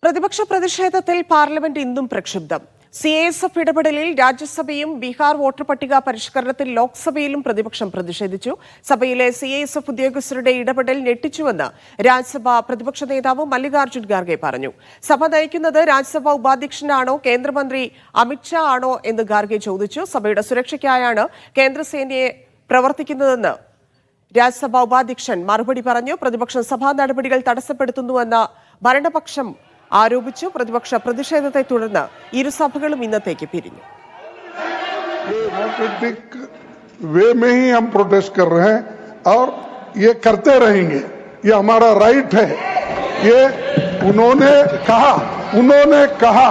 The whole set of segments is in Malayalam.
പ്രതിപക്ഷ പ്രതിഷേധത്തിൽ പാർലമെന്റ് ഇന്നും പ്രക്ഷുബ്ധം. CASF ഇടപെടലിൽ രാജ്യസഭയും ബീഹാർ വോട്ടർ പട്ടിക പരിഷ്കരണത്തിൽ ലോക്സഭയിലും പ്രതിപക്ഷം പ്രതിഷേധിച്ചു. സഭയിലെ CASF ഉദ്യോഗസ്ഥരുടെ ഇടപെടൽ ഞെട്ടിച്ചുവെന്ന് രാജ്യസഭാ പ്രതിപക്ഷ നേതാവ് മല്ലികാർജ്ജുൻ ഖാർഗെ പറഞ്ഞു. സഭ നയിക്കുന്നത് രാജ്യസഭാ ഉപാധ്യക്ഷനാണോ കേന്ദ്രമന്ത്രി അമിത്ഷാ ആണോ എന്ന് ഖാർഗെ ചോദിച്ചു. സഭയുടെ സുരക്ഷയ്ക്കായാണ് കേന്ദ്രസേനയെ പ്രവർത്തിക്കുന്നതെന്ന് രാജ്യസഭാ ഉപാധ്യക്ഷൻ മറുപടി പറഞ്ഞു. പ്രതിപക്ഷം സഭാ നടപടികൾ തടസ്സപ്പെടുത്തുന്നുവെന്ന് ഭരണപക്ഷം ആരോപിച്ചു. പ്രതിപക്ഷ പ്രതിഷേധത്തെ തുടർന്ന് ഇരുസഭകളും ഇന്നത്തേക്ക് പിരിഞ്ഞു. वे में ही हम प्रोटेस्ट कर रहे हैं और ये करते रहेंगे, ये हमारा राइट है। ये उन्होंने कहा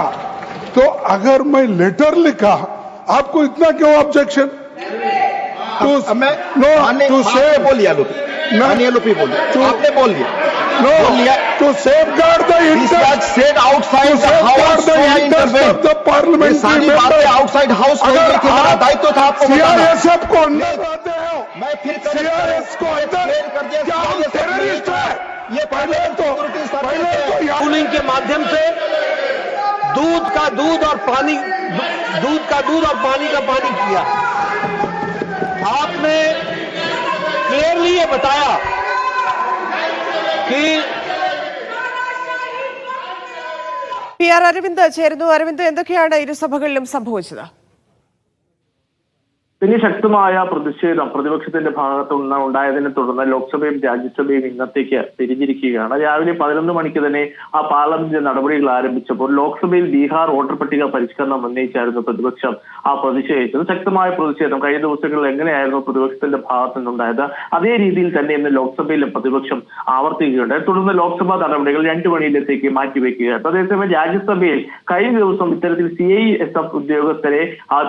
तो अगर मैं लेटर लिखा, आपको इतना क्यों ऑब्जेक्शन? टू सेव बोलिए, आपने बोल दिया to safeguard the interest said outside the house of the parliament. सारी बातें outside house अगर आप दायित्व था आपको CRSF को अंदर लाते हो, मैं फिर CRS को अंदर कर दिया क्या हम टेररिस्ट है? ये पहले तो रूलिंग के माध्यम से दूध का दूध और पानी का पानी किया। आपने क्लियरली ये बताया PR അരവിന്ദ് ചേരുന്നു. അരവിന്ദ്, എന്തൊക്കെയാണ് ഇരുസഭകളിലും സംഭവിച്ചത്? ഇനി ശക്തമായ പ്രതിഷേധം പ്രതിപക്ഷത്തിന്റെ ഭാഗത്തുനിന്ന് ഉണ്ടായതിനെ തുടർന്ന് ലോക്സഭയും രാജ്യസഭയും ഇന്നത്തേക്ക് പിരിഞ്ഞിരിക്കുകയാണ്. രാവിലെ 11 മണിക്ക് തന്നെ ആ പാർലമെന്റ് നടപടികൾ ആരംഭിച്ചപ്പോൾ ലോക്സഭയിൽ ബീഹാർ വോട്ടർ പട്ടിക പരിഷ്കരണം ഉന്നയിച്ചായിരുന്നു പ്രതിപക്ഷം പ്രതിഷേധിച്ചത്. ശക്തമായ പ്രതിഷേധം കഴിഞ്ഞ ദിവസങ്ങളിൽ എങ്ങനെയായിരുന്നു പ്രതിപക്ഷത്തിന്റെ ഭാഗത്തു നിന്നുണ്ടായത്, അതേ രീതിയിൽ തന്നെ ഇന്ന് ലോക്സഭയിലും പ്രതിപക്ഷം ആവർത്തിക്കുകയുണ്ടായി. തുടർന്ന് ലോക്സഭാ നടപടികൾ 2 മണിയിലത്തേക്ക് മാറ്റിവെക്കുകയായിരുന്നു. അതേസമയം രാജ്യസഭയിൽ കഴിഞ്ഞ ദിവസം ഇത്തരത്തിൽ CASF ഉദ്യോഗസ്ഥരെ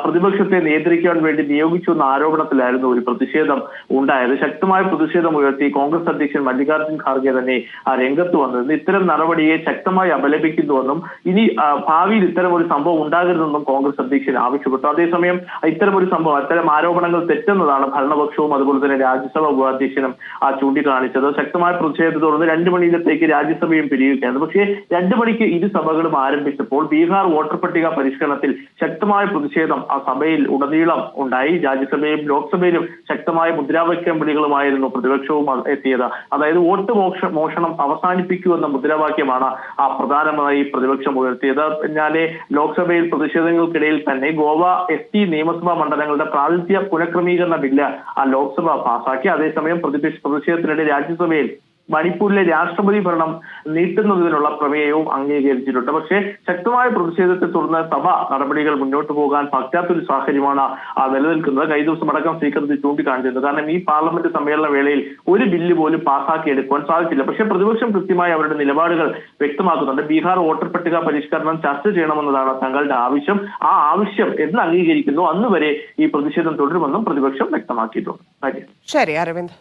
പ്രതിപക്ഷത്തെ നിയന്ത്രിക്കാൻ വേണ്ടി നിയോഗിച്ചു എന്ന ആരോപണത്തിലായിരുന്നു ഒരു പ്രതിഷേധം ഉണ്ടായത്. ശക്തമായ പ്രതിഷേധം ഉയർത്തി കോൺഗ്രസ് അധ്യക്ഷൻ മല്ലികാർജ്ജുൻ ഖാർഗെ തന്നെ ആ രംഗത്ത് വന്നത് ഇത്തരം നടപടിയെ ശക്തമായി അപലപിക്കുന്നുവെന്നും ഇനി ഭാവിയിൽ ഇത്തരം ഒരു സംഭവം ഉണ്ടാകരുതെന്നും കോൺഗ്രസ് അധ്യക്ഷൻ ആവശ്യപ്പെട്ടു. അതേസമയം അത്തരം ആരോപണങ്ങൾ തെറ്റെന്നതാണ് ഭരണപക്ഷവും അതുപോലെ തന്നെ രാജ്യസഭാ ഉപാധ്യക്ഷനും ചൂണ്ടിക്കാണിച്ചത്. ശക്തമായ പ്രതിഷേധത്തെ തുടർന്ന് 2 മണിയിലത്തേക്ക് രാജ്യസഭയും പിരിയുകയാണ്. പക്ഷേ 2 മണിക്ക് ഇരു സഭകളും ആരംഭിച്ചപ്പോൾ ബീഹാർ വോട്ടർ പട്ടിക പരിഷ്കരണത്തിൽ ശക്തമായ പ്രതിഷേധം ആ സഭയിൽ ഉടനീളം ഉണ്ടായി. രാജ്യസഭയിലും ലോക്സഭയിലും ശക്തമായ മുദ്രാവാക്യം വിളികളുമായിരുന്നു പ്രതിപക്ഷവും എത്തിയത്. അതായത് വോട്ട് മോഷണം അവസാനിപ്പിക്കൂ എന്ന മുദ്രാവാക്യമാണ് പ്രധാനമായി പ്രതിപക്ഷം ഉയർത്തിയത്. പിന്നാലെ ലോക്സഭയിൽ പ്രതിഷേധങ്ങൾക്കിടയിൽ തന്നെ ഗോവ ST നിയമസഭാ മണ്ഡലങ്ങളുടെ പ്രാതിനിധ്യ പുനഃക്രമീകരണ ബില്ല് ലോക്സഭ പാസാക്കി. അതേസമയം പ്രതിഷേധത്തിനിടെ രാജ്യസഭയിൽ മണിപ്പൂരിലെ രാഷ്ട്രപതി ഭരണം നീട്ടുന്നതിനുള്ള പ്രമേയവും അംഗീകരിച്ചിട്ടുണ്ട്. പക്ഷേ ശക്തമായ പ്രതിഷേധത്തെ തുടർന്ന് സഭ നടപടികൾ മുന്നോട്ട് പോകാൻ പറ്റാത്തൊരു സാഹചര്യമാണ് നിലനിൽക്കുന്നത്. കഴിഞ്ഞ ദിവസം അടക്കം സ്പീക്കർ ഇത് ചൂണ്ടിക്കാണിച്ചിരുന്നു. കാരണം ഈ പാർലമെന്റ് സമ്മേളന വേളയിൽ ഒരു ബില്ല് പോലും പാസാക്കിയെടുക്കുവാൻ സാധിച്ചില്ല. പക്ഷേ പ്രതിപക്ഷം കൃത്യമായി അവരുടെ നിലപാടുകൾ വ്യക്തമാക്കുന്നുണ്ട്. ബീഹാർ വോട്ടർ പട്ടിക പരിഷ്കരണം ചർച്ച ചെയ്യണമെന്നതാണ് തങ്ങളുടെ ആവശ്യം. ആ ആവശ്യം എന്ന് അംഗീകരിക്കുന്നു അന്ന് വരെ ഈ പ്രതിഷേധം തുടരുമെന്നും പ്രതിപക്ഷം വ്യക്തമാക്കിയിട്ടുണ്ട്. ശരി അരവിന്ദ്.